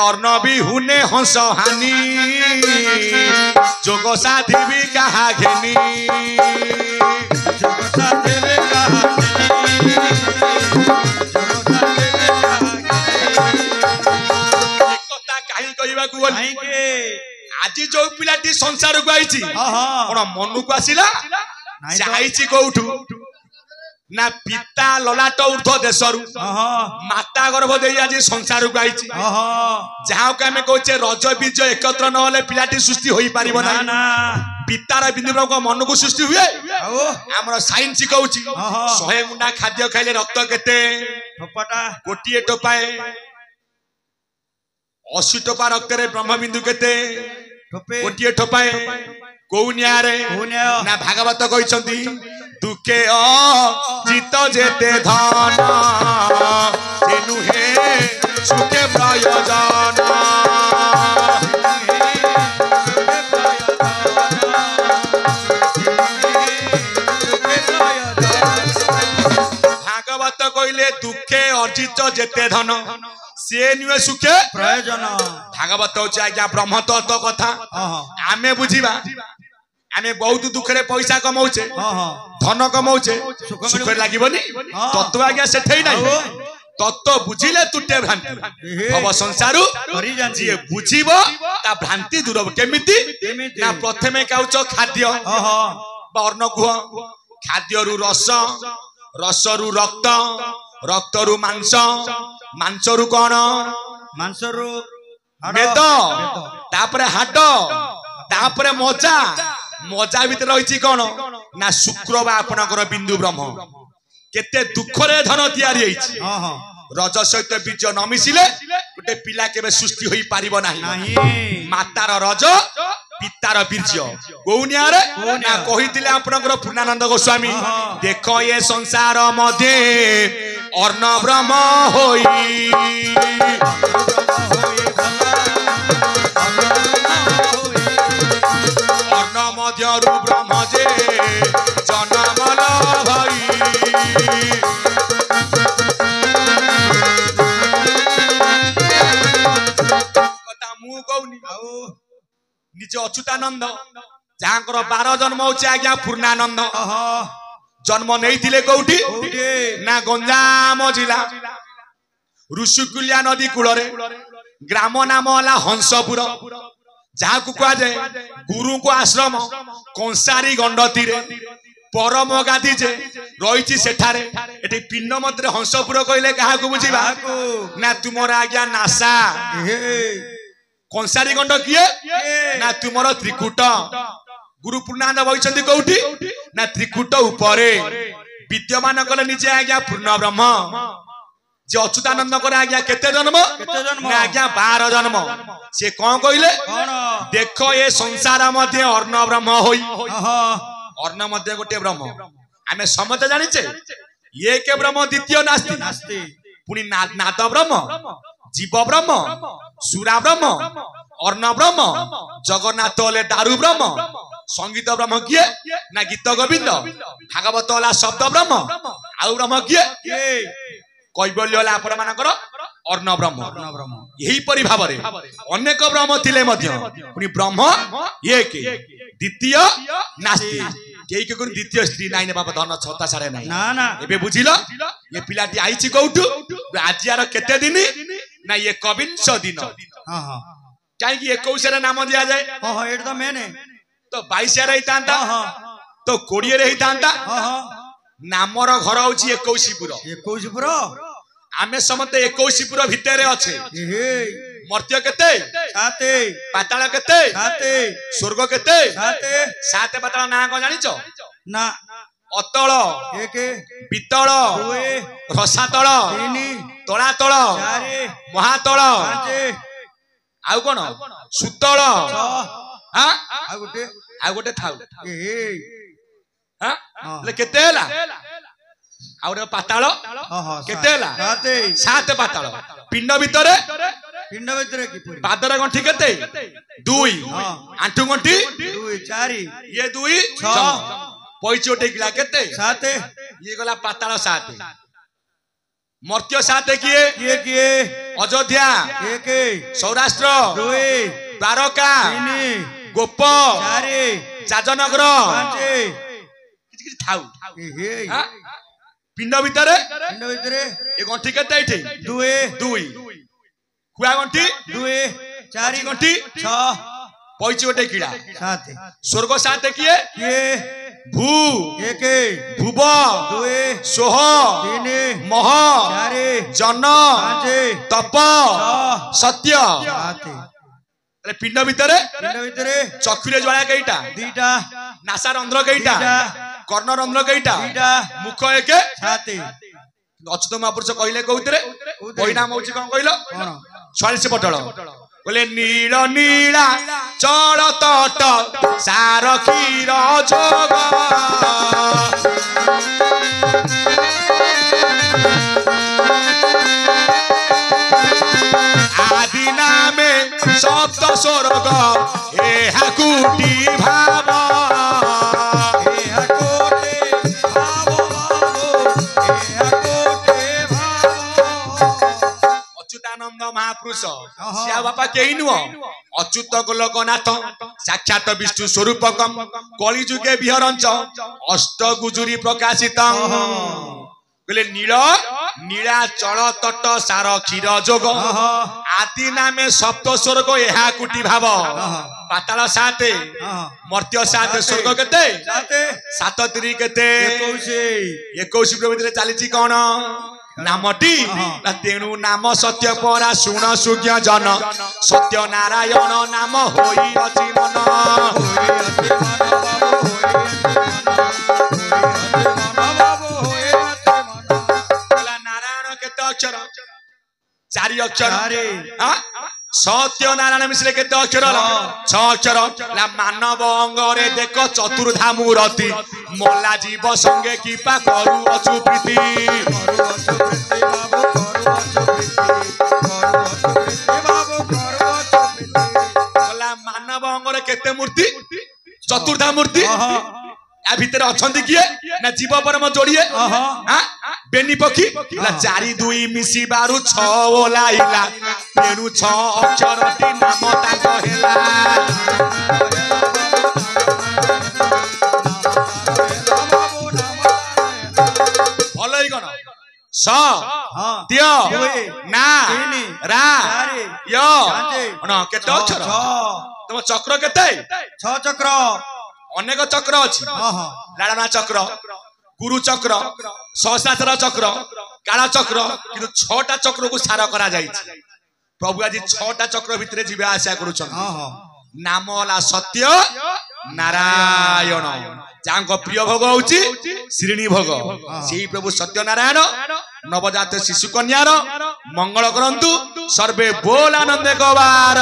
अर्ण बिहुने हंस हानि जोग साधि भी कहा घेनी आज जो पिलाटी संसार को आई मन को आसला जाइछि कोठू ना पिता ललाट ऊर्ध देशरु माता गर्भ दे आज संसार को आई जहाँ को आम कहे रज बीज एकत्र नहले पिलाटी सृष्टि हो पार ना पितार बिंदु को मन को सृष्टि हुए आमर साइंस कहूँ 100 मुंडा खाद्य खाइले रक्त केते गोटे टोपाए 80 टोपा रक्त रे ब्रह्म बिंदु केते गोटे ठोपाए कौ न्याय ना भागवत कहते दुखे जित जेते धन नुहे सुखे प्रयोजन भागवत कहले दुखे अर्जित जेते धन से नुहे सुखे प्रयोजन भागवत होचे आज्ञा ब्रह्म तत्व कथा आमे बुझीबा आमे बहुत दुखरे पैसा कमाउछे धन कमाउछे सुख लागिबनी तत्व आज्ञा सेठै नाही तत्व बुझिले तुटे भ्रांति भव संसारु जे बुझिबो ता भ्रांति दूर केमिति ना प्रथमे काउच खाद्य वर्ण गुह खाद्य रु रस रस रु रक्त रक्त रु मांस मांस रु कोन मांस रु मेद तापरे हाड तापरे मजा मजा भीतर रही कौन ना शुक्र बा आपणकर बिंदु ब्रह्म केते दुखरे धन तैयारी रज सहित बीज न मिसिले गोटे पिला केबे सृष्टि होई पारिबो नाही मातार रज पितार बीर्ज गौनिया रे ना कहितिले आपणकर पूर्णानंद गोस्वामी देखो ये संसार मध्ये अर्ण ब्रह्म होई मध्यरु ब्रह्म जे जनमल भाई कथा मु कहूनी निज अच्युतानंद जहाँकर 12 जन्म होचे आज्ञा पूर्णानंद जन्म नहीं कौटी ना गंजाम जिला ऋषिकुलिया नदी कूल ग्राम नाम है हंसपुर जहाँ को कह जाए गुरु को आश्रम कंसारी गंडती परम गादी जे रही सेठारे एटी पिंड मध्य हंसपुर कहले क्या बुझा ना तुमर आज्ञा नासा कंसारी गंड किए ना तुमर त्रिकुट गुरु पूर्णानंद बहिचंदी कौटी ना त्रिकुट उपरे विद्यमान कले निजे आज्ञा पूर्ण ब्रह्म जे अच्युतानंद कर आज्ञा केते जन्म ना आज्ञा 12 जन्म से कौन कहले देख ये संसार मध्य अर्ण ब्रह्म होई अर्ण मध्य गोटे ब्रह्म आमे समझ जानिचे ये के ब्रह्म द्वितीय नास्ति पुनी नाद ब्रह्म जीव ब्रह्म सुरा ब्रह्म अर्ण ब्रह्म जगन्नाथ ले दारु ब्रह्म संगीत ब्रह्म किए ना गीत गोविंद भागवत वाला शब्द ब्रह्म आउ ब्रह्म किए कैबल्य वाला आपण मानकर अर्ण ब्रह्म यही परि भाव रे अनेक ब्रह्म थिले मध्य पुनी ब्रह्म एक द्वितीय नास्ति केई के कोन द्वितीय स्त्री नाइ ने बाबा धन छता सारे नाइ ना ना एबे बुझिलो ये पिलाटी आइछि कौठु आज यार केते दिन ना ये 21 दिन हां हां काई कि 21 रे नाम दिया जाए हां हां एट द मेने तो 22 रे हितांता तो 20 रे हितांता हां हां नामर घर होची 21पुर आमे समते 21पुर भितरे अच्छे मर्त्य केते 7 पाताल केते 7 स्वर्ग केते 7 पाताल ना को जानिचो ना अतल 1 पितल 2 रसातल 3 तळातल 4 महातल 5 आउ कोन सुतल 6 हां आ गोटे थाउ हां ले केते हला आउरे पाताल केते हला 7 पाताल पिंड भितरे की पादर गंठी केते 2 आंठू गंठी 2 4 ये 2 6 पैचोटे गिला केते 7 ये गला पाताल 7 मर्त्य साथे किए किए किए अयोध्या एक सौराष्ट्र दुई द्वारका तीन गोप चारि जाजनगर पांच किछि किछि थाउ हे हां पिंड भितरे पिंड भितरे ए गंठी केते एठी दुई दुई कुआ गंठी दुई चारि गंठी छ पइछि गोटे कीड़ा सात स्वर्ग साथे किए किए भू एक भुव दुई सोह तीन मह चारि जन पांच तप छ सत्य सात पिंड भितरे पिंड भितरे चक्षुरे ज्वाला कईटा दीटा नासा रंध्र कईटा कर्ण रंध्र कईटा दीटा मुख एक सात अच्युत महापुरुष कहले कौतरे परिणाम होची कोन कहलो कोन 46 पटल बोले नील नीला चल तट सार क्षीर जोग आदि नामे सप्त स्वर्ग एहा कुटी भाव अच्युतानंद महापुरुष सिया बापा कई नुह अच्युत गोलकनाथ साक्षात विष्णु स्वरूपकम कली जुगे विहरंच अष्ट गुजुरी प्रकाशित बोले नील नीला चल तट सार क्षीर जोग आदि नामे सप्त स्वर्ग एहा कुटी भाव पाताल साते मर्त्य साते स्वर्ग केते सात तिरी केते 21 प्रवृत्ति चली कौन नामटी तेणु नाम सत्य परा शुण सुज्ञ जन सत्य नारायण नाम होई अछि मन नारायण केते अक्षर चारि अक्षर सत्य नारायण मिश्रे केते अक्षर 6 अक्षर ला मानव अंगरे देख चतुर्धा मूर्ति मोला जीव संगे कीपा करू अछु प्रीति मानव अंगरे केते मूर्ति चतुर्धा मूर्ति या भितर अछंती किए ना जीव परम जोड़िए बेनी पखी ला चारि दुई मिसी बारु 6 ओलाइला तेनु 6 अक्षर ती नाम ताक हेला भलै गण स त्य ना रा य न केते अक्षर तुम चक्र केते 6 चक्र अनेक चक्र अछि लाड़ना चक्र गुरु चक्र सहस्राचर चक्र काला चक्र किंतु 6टा चक्र को सार करा जाय प्रभु आज 6टा चक्र भितरे जीवे आशा करूछन नाम होला सत्य नारायण जांको प्रिय भोग होउची श्रेणी भोग सेही प्रभु सत्य नारायण नवजात शिशु कन्यार मंगल करंतु सर्वे बोल आनंद गवार